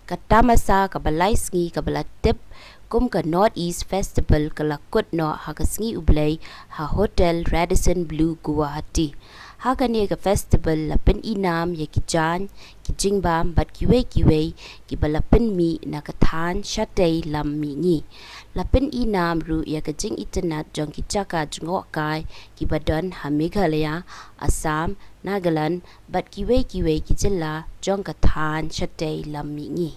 katamasa kabalai sngi kabalatip kum ka North East Festival kalakut no hagasngi ublay ha Hotel Radisson Blue Guwahati. Hakani ka festival lapin inam ya kijan kijingbam bat kiwe kibalapin mi nakathan shatay lam mi ngi lapin inam ru ya kajing internet jong kichaka jngo kai kibadon ha Meghalaya Assam Nagaland bat kiwe kijilla jong kathan shatay lam mi ngi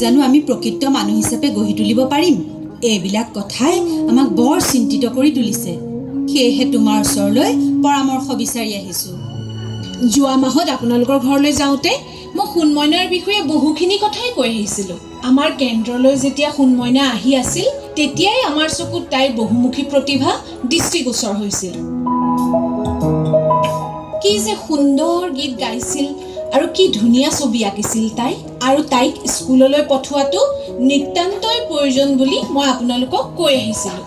জানো আমি প্ৰকৃত মানুহ হিচাপে গঢ়ি তুলিব পাৰিম এইবিলাক কথাই আমাক বৰ চিন্তিত কৰি তুলিছে সেয়েহে তোমাৰ ওচৰলৈ পৰামৰ্শ বিচাৰি আহিছো যোৱা মাহত আপোনালোকৰ ঘৰলৈ যাওঁতে মই সুনমইনাৰ বিষয়ে বহুখিনি কথাই কৈ আহিছিলো আমাৰ কেন্দ্ৰলৈ যেতিয়া সুনমইনা আহি আছিল তেতিয়াই আমাৰ চকুত তাইৰ বহুমুখী প্ৰতিভা দৃষ্টিগোচৰ হৈছিল কি যে সুন্দৰ গীত গাইছিল আৰু কি ধুনীয়া ছবি আঁকিছিল তাই আৰু তাইক স্কুললৈ পঠোৱাটো নিতান্তই প্ৰয়োজন বুলি মই আপোনালোকক কৈ আহিছিলোঁ